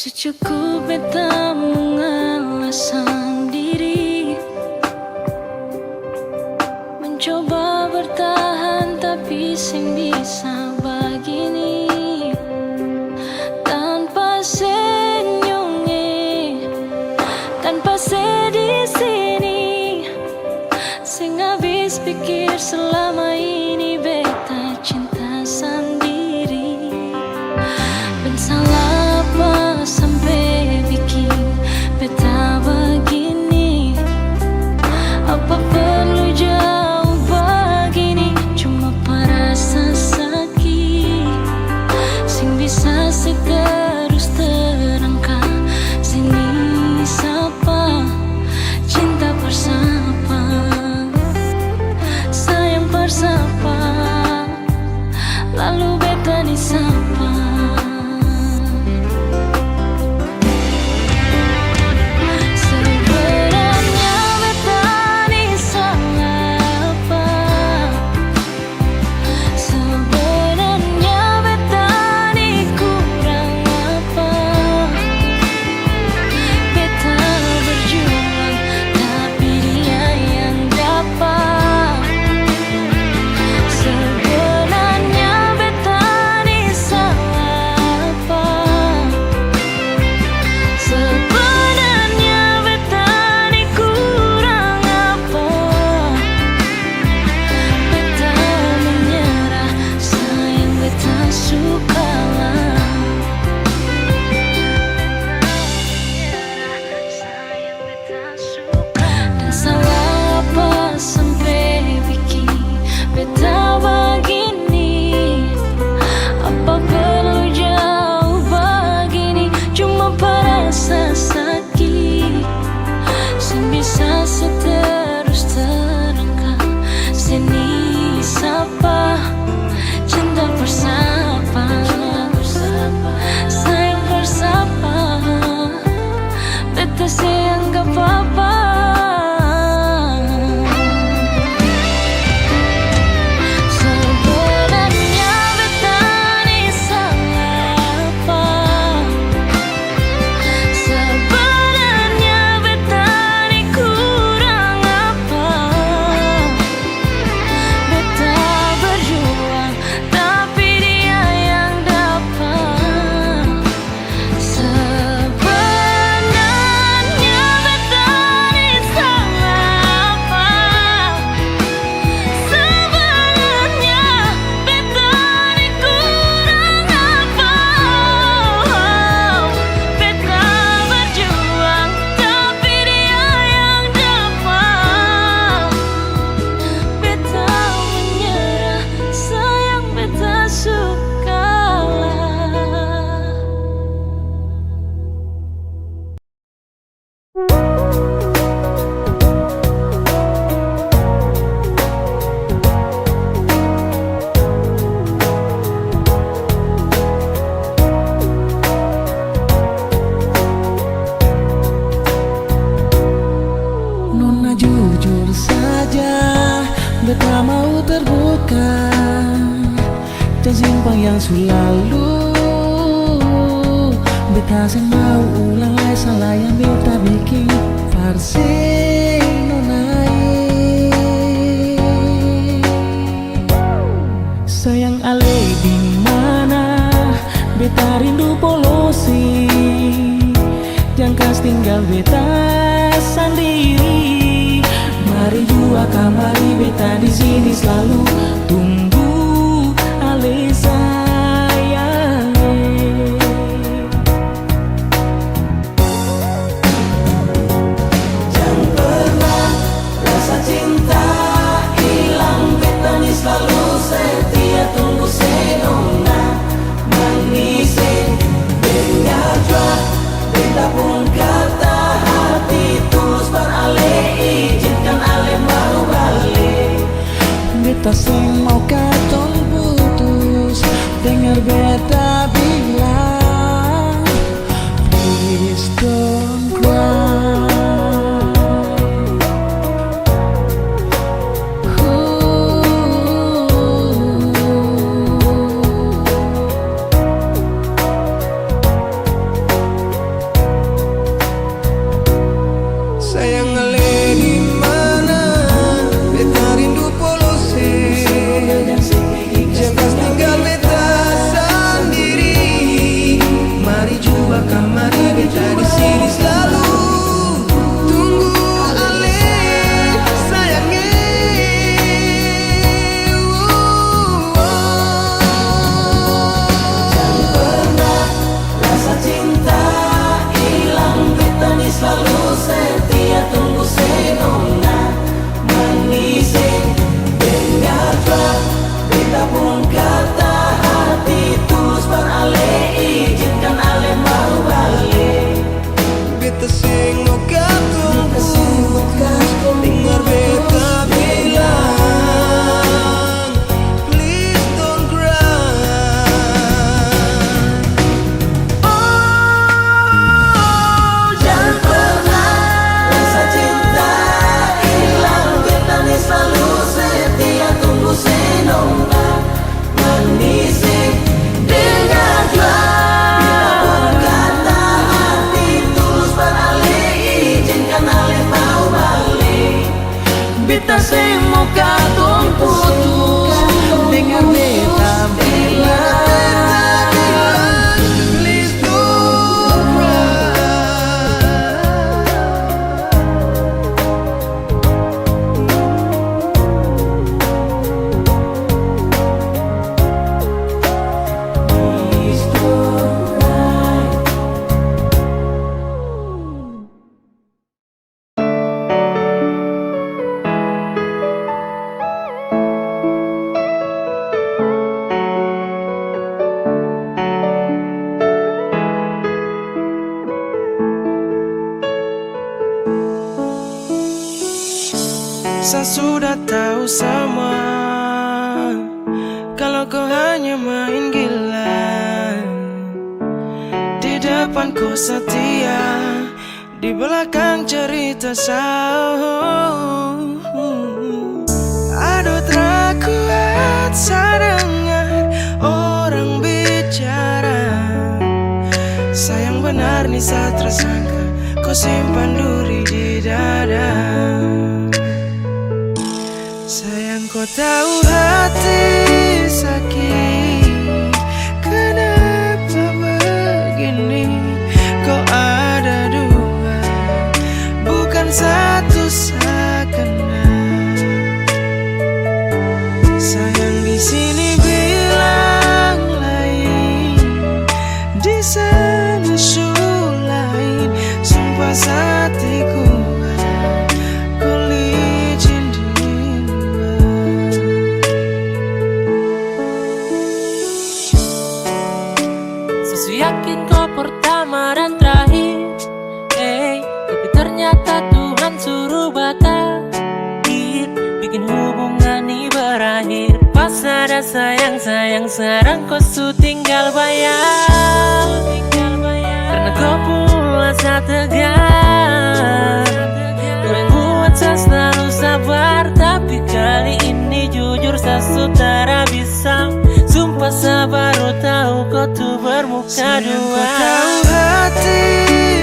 Secukup beta mengalah sendiri, mencoba bertahan tapi sing bisa begini. Tanpa senyumnya, tanpa sedih sini, sing habis pikir selama ini beta cinta sendiri. Ben salah apa sampai bikin beta begini? Apa perlu jauh begini? Cuma perasa sakit, sing bisa seterus terangkat sini sapa cinta bersama, sayang bersama, lalu beta disapa. Seterus terangkat sini sapa cinta bersama, sayang bersama, beta sayang gak apa-apa. Jujur saja, beta mau terbuka dan simpang yang selalu. Beta sen mau ulang lagi salah yang beta bikin farsi nonai. Sayang ale di mana? Beta rindu polosi, jangan kas tinggal beta sendiri. Mari jua kembali beta di sini selalu tunggu ale sayang. Jangan pernah rasa cinta hilang, beta ni selalu setia tunggu senona mengisi dengar jua beta pun kata hati tulus beralih. Beta sing mau katong putus, dengar beta bilang please don't cry. Kamari beta di sini selalu tunggu ale sayangnya. Jangan pernah rasa cinta hilang, beta ni selalu setia tunggu senona manising. Dengarlah beta pun kata hati tulus berale, izinkan ale mau balik. Beta sing mau katunggu, dengar beta bilang, please don't cry. Oh, jangan pernah rasa cinta hilang, beta ni selalu setia tunggu senona manising. Dengarlah beta sing mau katong putus, dengar beta bilang, please don't cry. Please don't cry. Saya sudah tahu semua, kalau kau hanya main gila. Di depan kau setia, di belakang cerita sahur. Aduh terkuat saya dengar orang bicara. Sayang benar nih saya tersangka, kau simpan duri di dada. Sayang kau tahu hati sakit, kenapa begini? Kau ada dua, bukan satu sekenal. Sayang di sini bilang lain, di sana su lain. Sumpah hatiku yakin kau pertama dan terakhir, tapi ternyata Tuhan suruh berakhir, bikin hubungan ini berakhir. Pas ada sayang-sayang, sekarang kau su tinggal bayar, karena kau pula saya tegar. Kau yang buat saya selalu sabar, tapi kali ini jujur saya sudah bisa. Sumpah saya baru tahu kau tuh bermuka dua. Kau tahu hati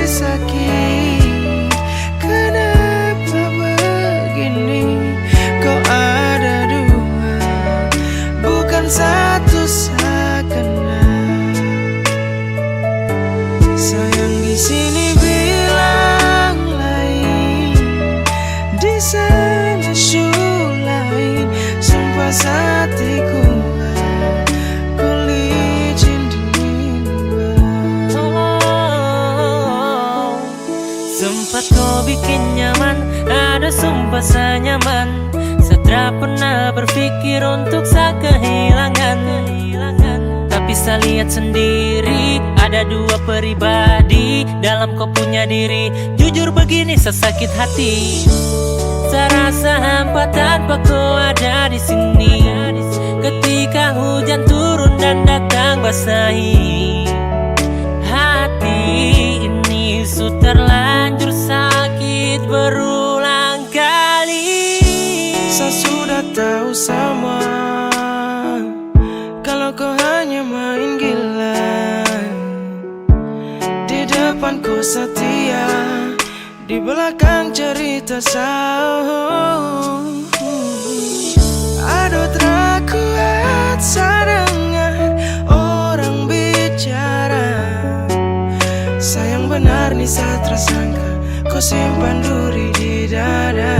sakit, kenapa begini? Kau ada dua, bukan satu sekenal. Sayang di sini bilang lain, di sana su lain. Sumpah hatiku sempat kau bikin nyaman, ada sumpah saya nyaman. Saya tak pernah berpikir untuk saya kehilangan. Tapi saya lihat sendiri, ada dua pribadi dalam kau punya diri. Jujur begini saya sakit hati, saya rasa hampa tanpa kau ada di sini. Ketika hujan turun dan datang basahi hati ini, su terlanjur sakit berulang kali. Saya sudah tahu semua, kalau kau hanya main gila. Di depan kau setia, di belakang cerita sahur. Aduh terkuat saya dengar orang bicara. Sayang benar nih saat tersangka kau simpan duri di dada.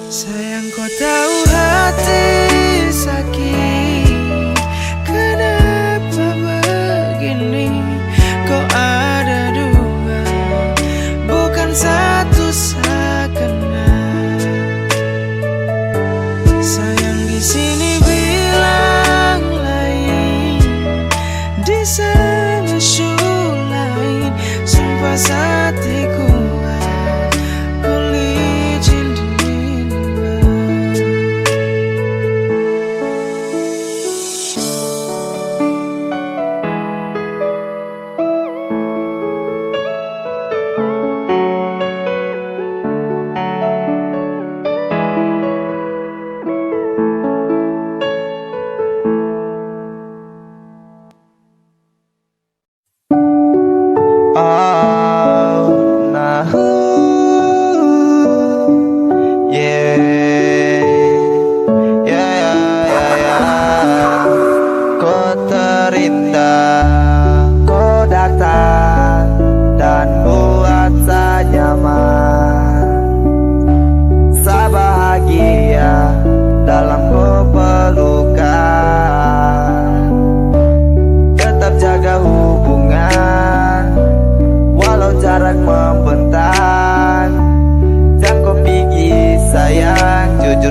Sayang kau tahu hati sakit, kenapa begini? Kau ada dua, bukan satu sekenal. Sayang di sini bilang lain, di sana syukur lain. Sumpah hati kuat, kau licin di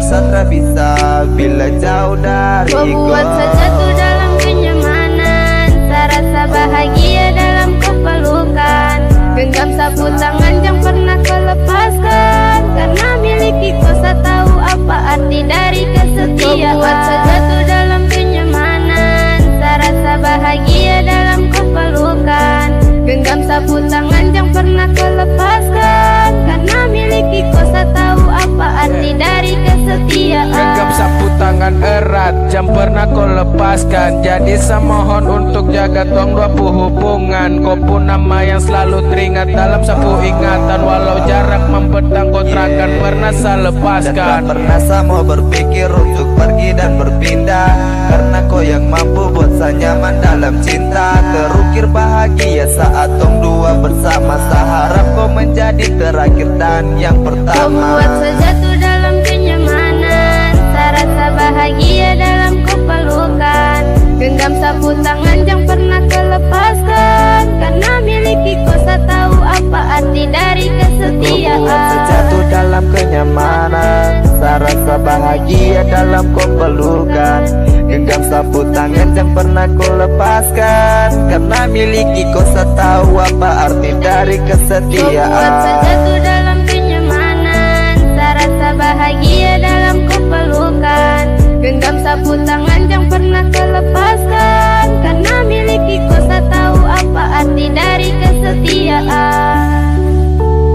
Satra bisa bila jauh dari kau buat saja tuh dalam kenyamanan, serasa bahagia dalam kepelukan. Genggam sapu tangan yang pernah kau lepaskan, karena miliki kau tahu apa arti dari kesetiaan. Kau buat saja tuh dalam kenyamanan, serasa bahagia dalam kepelukan. Genggam sapu tangan yang pernah kau lepaskan, karena miliki kau tahu apa arti dari kesetiaan. Genggam sapu tangan erat yang pernah kau lepaskan. Jadi semohon untuk jaga tong dua hubungan. Kau pun nama yang selalu teringat dalam sapu ingatan. Walau jarak membentang kau takkan pernah saya lepaskan. Dan tak pernah saya mau berpikir untuk pergi dan berpindah, karena kau yang mampu buat saya nyaman dalam cinta. Terukir bahagia saat tong dua bersama. Saya harap kau menjadi terakhir dan yang pertama. Kau buat saja tuh dalam kenyamanan, serasa bahagia dalam kepelukan. Genggam sapu tangan yang pernah kau lepaskan, karena miliki kau tahu apa arti dari kesetiaan. Kau buat saja tuh dalam kenyamanan, serasa bahagia dalam kepelukan. Genggam sapu tangan yang pernah kau lepaskan, karena miliki kau tahu apa arti dari kesetiaan. Kau buat saja tuh dalam kenyamanan, serasa bahagia dalam kepelukan. Genggam sapu tangan yang pernah kau lepaskan, karena miliki kau tahu apa arti dari kesetiaan.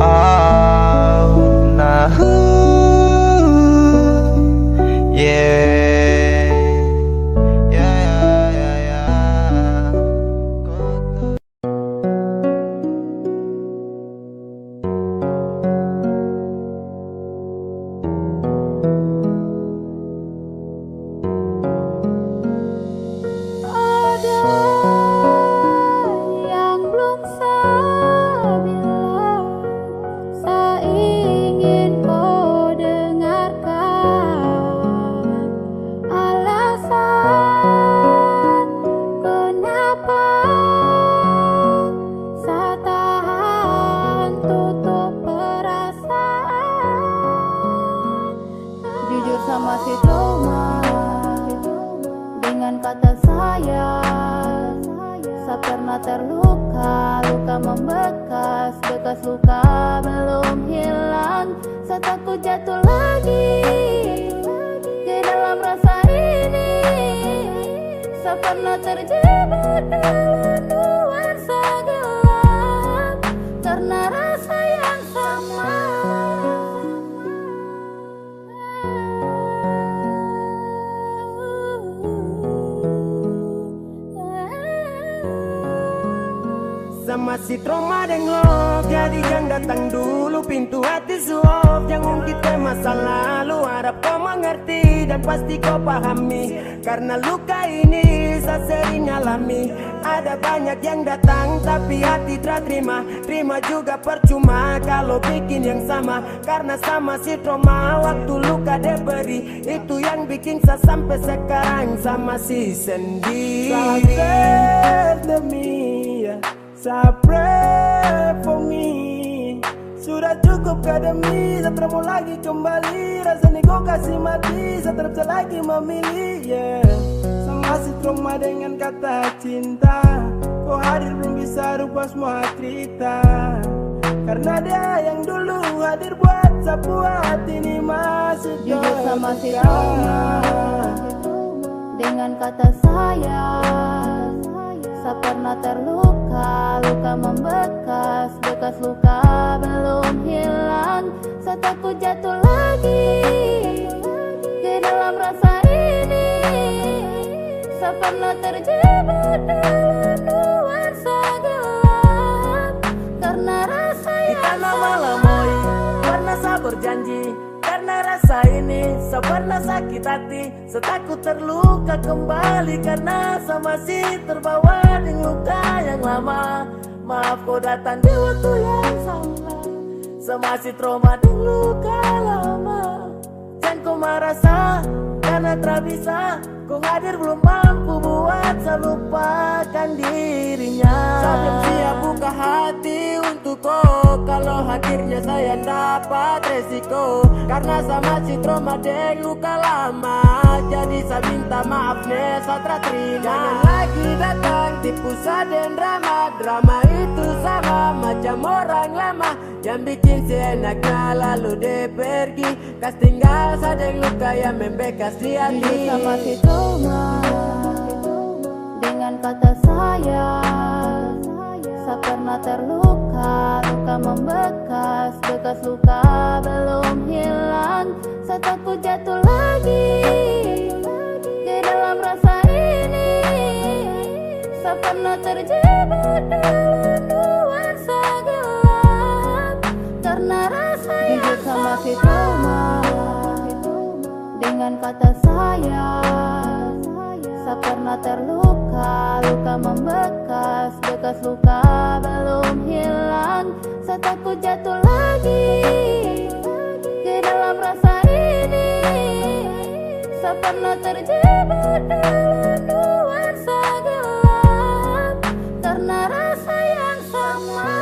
Oh, nah, yeah. Sama si Roma, dengan kata sayang, saya pernah terluka, luka membekas, bekas luka belum hilang. Saya takut jatuh lagi ke dalam rasa ini. Saya pernah terjebak dalam nuansa gelap, karena rasa yang sama. Sama si trauma dan love, jadi jangan datang dulu, pintu hati suap. Jangan ungkit ke masa lalu, harap kau mengerti dan pasti kau pahami. Karena luka ini bisa sering alami. Ada banyak yang datang tapi hati tak terima. Terima juga percuma kalau bikin yang sama. Karena sama si trauma waktu luka dia beri. Itu yang bikin saya sampai sekarang sama si sendiri. Sabar demi ya, sabar for me. Sudah cukup demi, saya tak mau lagi kembali. Rasanya kau kasih mati, saya tak bisa lagi memilih, yeah. Sama si trauma dengan kata cinta. Kau hadir belum bisa rubah semua cerita. Karena dia yang dulu hadir buat saya buat ini masih Jujur sama si trauma dengan kata sayang. Saya pernah terluka, luka membekas, bekas luka belum hilang. Saya takut jatuh lagi ke dalam rasa ini. Saya pernah terjebak dalam nuansa gelap karena rasa di yang tanah sama. Malamoy pernah saya berjanji. Karena rasa ini saya pernah sakit hati. Saya takut terluka kembali karena saya masih terbawa dengan luka yang lama. Maaf kau datang di waktu yang salah. Saya masih trauma dengan luka lama. Jangan kau merasa karena tak bisa. Kau hadir belum mampu buat saya lupakan dirinya. Saya belum siap buka hati untuk kau. Kalau hadirnya saya dapat resiko. Karena sama si trauma deng luka lama. Jadi saya minta maaf nih saya tak terima. Jangan lagi datang tipu saya dan drama. Drama itu sama macam orang lama yang bikin seenaknya lalu dia pergi. Kas tinggal saya deng luka yang membekas di hati. Jujur sama si trauma dengan kata sayang. Saya pernah terluka, luka membekas, bekas luka belum hilang. Saya takut jatuh lagi ke dalam rasa ini. Saya pernah terjebak dalam nuansa gelap karena rasa yang sama si trauma dengan kata sayang. Saya pernah terluka, luka membekas, bekas luka belum hilang. Saya takut jatuh lagi ke dalam rasa ini. Saya pernah terjebak dalam nuansa gelap karena rasa yang sama.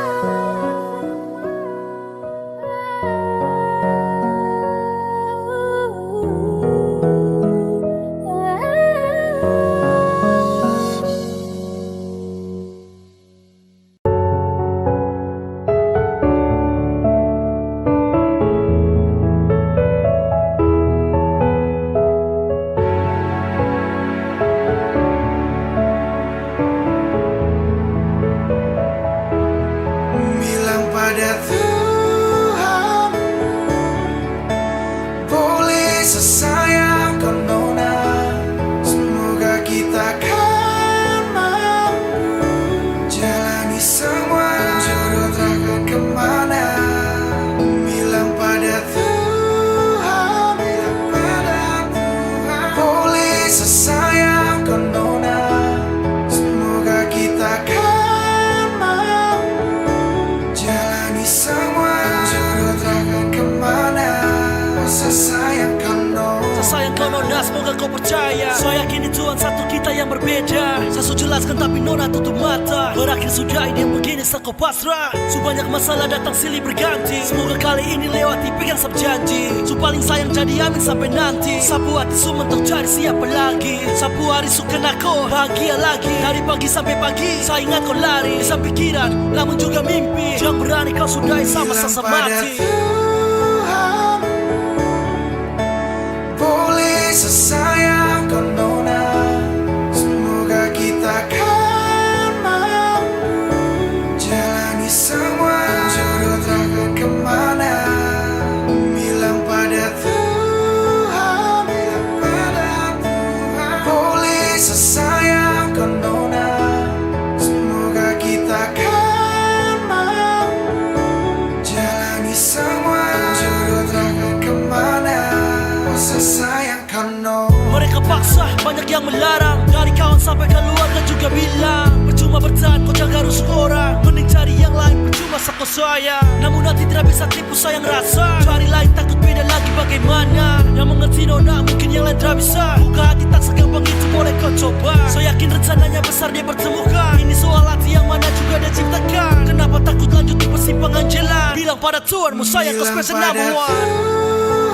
Bilang pada Tuhan, boleh sesayang kau nona. Semoga kita kan mampu jalani semua jodoh takkan kemana. Bilang pada Tuhan, boleh sesayang kau nona. Semoga kita kan mampu jalani semua jodoh takkan kemana. Sesayang kau nona. Sayang kau nona, semoga kau percaya. Saya yakin Tuhan satu kita yang berbeda. Saya sudah jelaskan tapi nona tutup mata. Berakhir sudah ini yang begini saya kau pasrah. Banyak masalah datang silih berganti. Semoga kali ini lewati pegang sab janji. Paling sayang jadi amin sampai nanti. Sapu hati semua untuk cari siapa lagi. Sapu hari suka nako bahagia lagi. Dari pagi sampai pagi saya ingat kau lari. Bisa pikiran namun juga mimpi. Jangan berani kau sudahi sama sasa mati. Tuhan, boleh sesayang kau nona. Semoga kita kan mampu jalani semua jodoh takkan kemana. Bilang pada Tuhan, boleh sesayang kau nona. Semoga kita kan mampu jalani semua banyak yang melarang. Dari kawan sampai keluarga juga bilang percuma bertahan, kau jaga rusuk orang. Mending cari yang lain, percuma sako saya. Namun nanti tidak bisa tipu sayang rasa. Cari lain takut beda lagi bagaimana. Yang mengerti nona mungkin yang lain tidak bisa. Buka hati tak segampang itu boleh kau coba. Saya yakin rencananya besar dia pertemukan. Ini soal hati yang mana juga dia ciptakan. Kenapa takut lanjut di persimpangan jalan? Bilang pada Tuhan mau sayang kau special number one.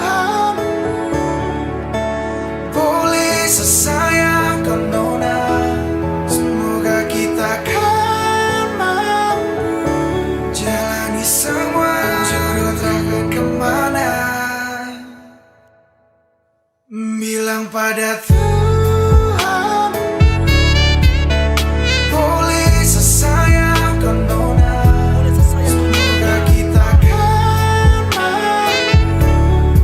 Tuhan, boleh sesayang kau nona. Semoga kita kan mampu jalani semua jodoh takkan kemana. Bilang pada Tuhan, boleh sesayang kau nona. Semoga kita kan mampu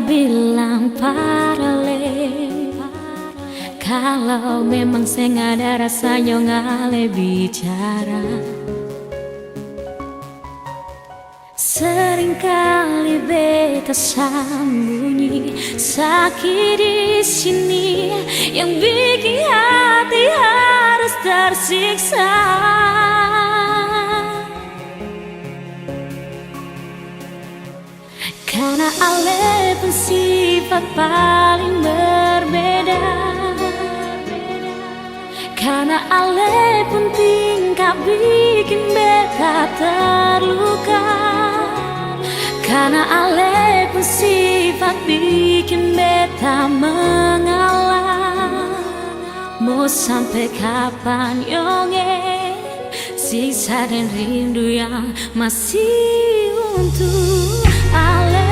bilang paralel. Kalau memang saya nggak ada rasanya ngale bicara. Seringkali beta sembunyi sakit di sini yang bikin hati harus tersiksa. Karena ale pun sifat paling berbeda. Karena ale pun tingkah bikin beta terluka. Karena ale pun sifat bikin beta mengalah. Mau sampai kapan yonge siksa dan rindu yang masih untuk ale.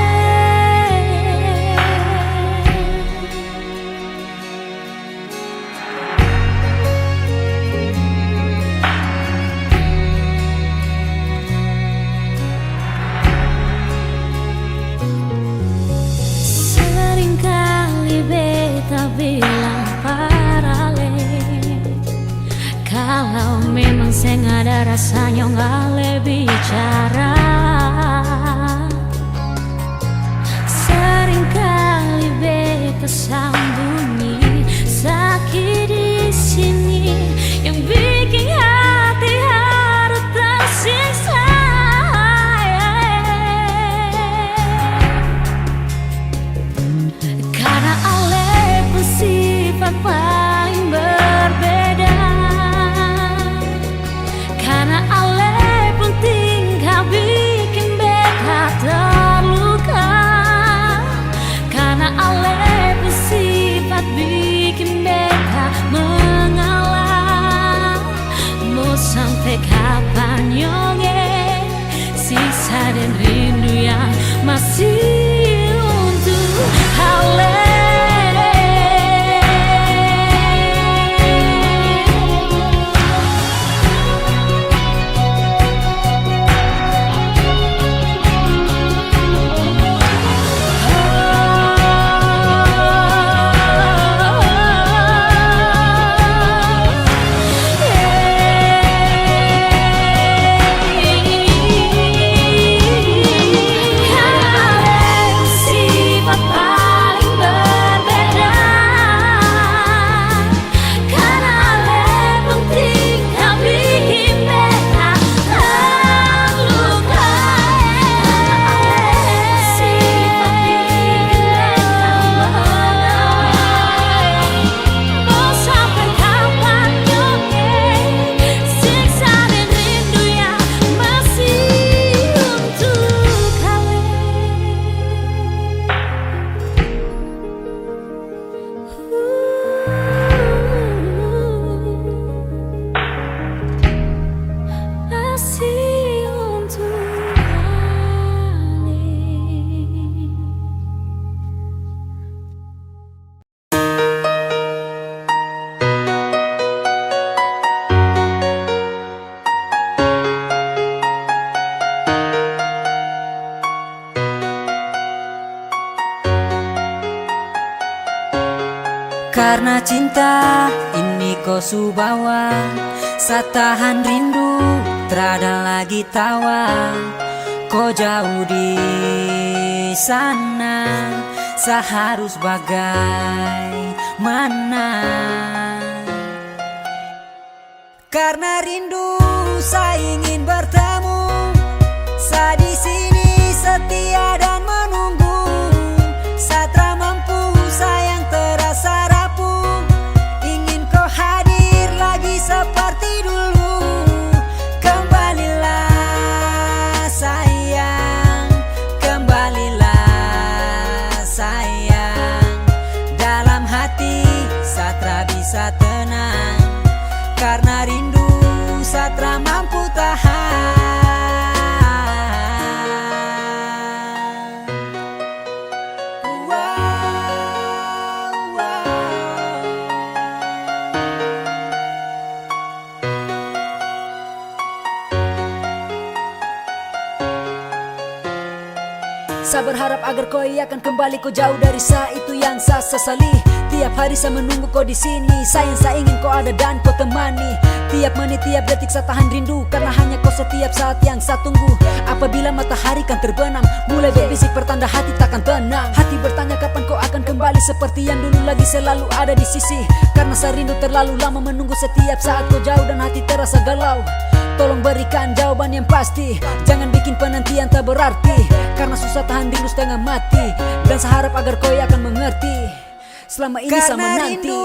Bilang paralel. Kalau memang saya nggak ada rasanya ngale bicara. Seringkali beta sembunyi sakit di sini yang bikin hati harus tersiksa. Karena sifat paling berbeda. Karena ale pun tingkah bikin beta terluka. Karena ale pun sifat bikin beta mengalah. Mau sampai kapan yonge siksa dan rindu yang masih untuk ale. Karena cinta ini kau subawa, satahan rindu terada lagi tawa. Kau jauh di sana, seharus bagaimana? Karena rindu saya ingin bertemu, saya di sini setia dan menunggu. Satra mampu sayang terasa rapuh, ingin kau hadir lagi seperti dulu. Kembalilah sayang, kembalilah sayang. Dalam hati Satra bisa tenang, karena rindu Satra mampu tahan. Sa berharap agar kau akan kembali, kau jauh dari sa, itu yang sa sesali. Tiap hari saya menunggu kau di sini, sayang saya ingin kau ada dan kau temani. Tiap menit, tiap detik saya tahan rindu, karena hanya kau setiap saat yang saya tunggu. Apabila matahari kan terbenam, mulai berbisik pertanda hati takkan tenang. Hati bertanya kapan kau akan kembali, seperti yang dulu lagi selalu ada di sisi. Karena saya rindu terlalu lama menunggu, setiap saat kau jauh dan hati terasa galau. Tolong berikan jawaban yang pasti, jangan bikin penantian tak berarti. Karena susah tahan rindu setengah mati, dan saya harap agar kau akan mengerti. Selama ini saya menanti. Karena rindu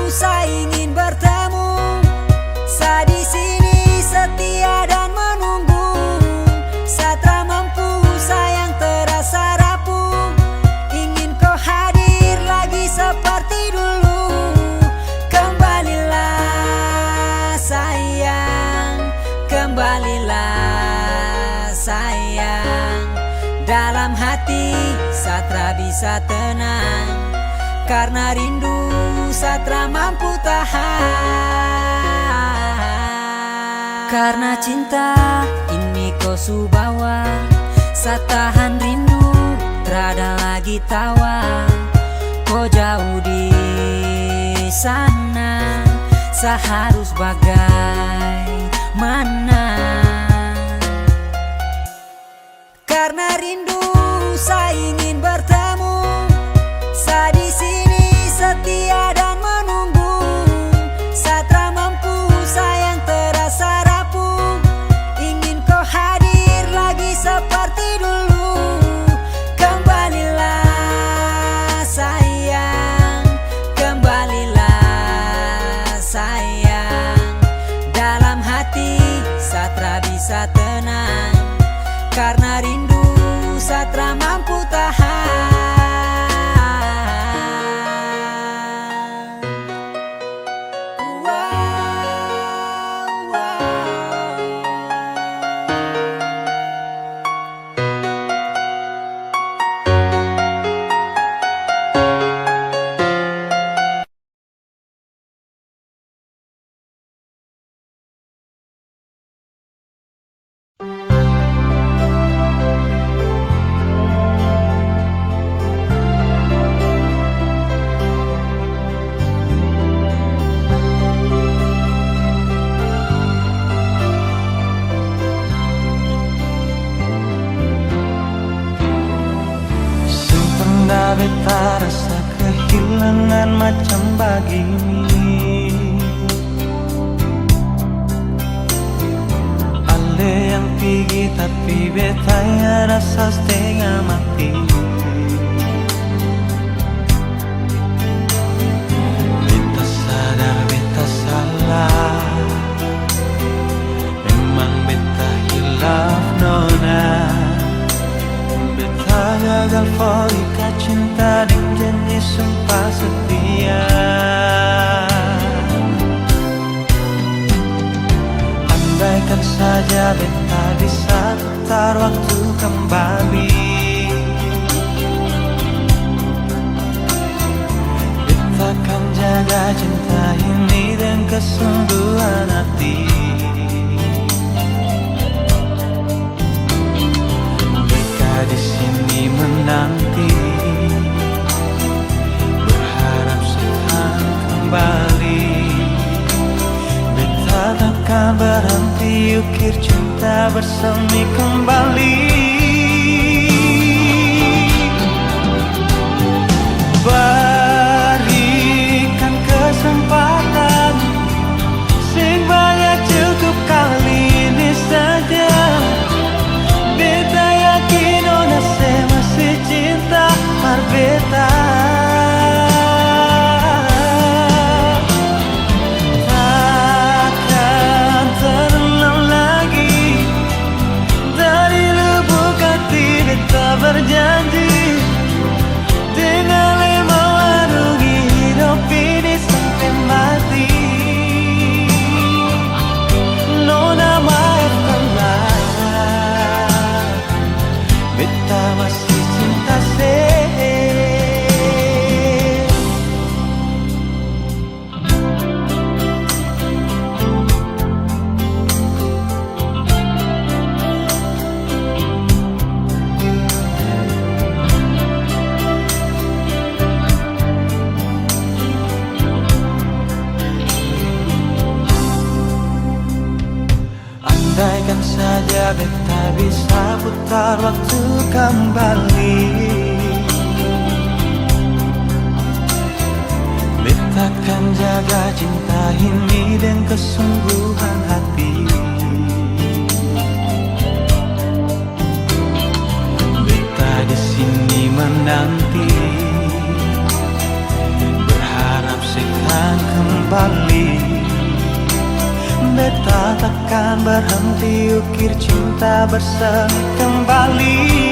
saya ingin bertemu, saya di sini setia dan menunggu. Saya tak mampu, sayang terasa rapuh, ingin kau hadir lagi seperti dulu. Kembalilah sayang, kembalilah sayang. Dalam hati Satra bisa tenang, karena rindu Satra mampu tahan. Karena cinta ini kau subawa, saya tahan rindu, terada lagi tawa. Kau jauh di sana, saya harus bagaimana? Karena rindu saya ingin bertemu, saya di sini setia dan menunggu. Saya tak mampu, sayang terasa rapuh, ingin kau hadir lagi seperti dulu. Kembalilah sayang, kembalilah sayang. Dalam hati Satra bisa tenang, karena rindu Satra mampu tahan. Beta rasa kehilangan macam begini. Ale yang tinggi tapi betanya rasa setengah mati. Beta sadar beta salah, memang beta hilaf nona. Beta gagal ikat cinta dengan janji sumpah setia. Andaikan saja beta bisa putar waktu kembali, beta akan jaga cinta ini dengan kesungguhan hati. Di sini menanti, berharap setan kembali. Beta takkan berhenti ukir cinta bersemi kembali. Berikan kesempatan, sing banyak cukup kali ini saja. Beta yakin ona saya masih cinta par beta. Takkan terulang lagi dari lubuk putar waktu kembali. Beta akan jaga cinta ini dengan kesungguhan hati. Beta di sini menanti, berharap sekan kembali. Beta takkan berhenti ukir cinta bersemi kembali.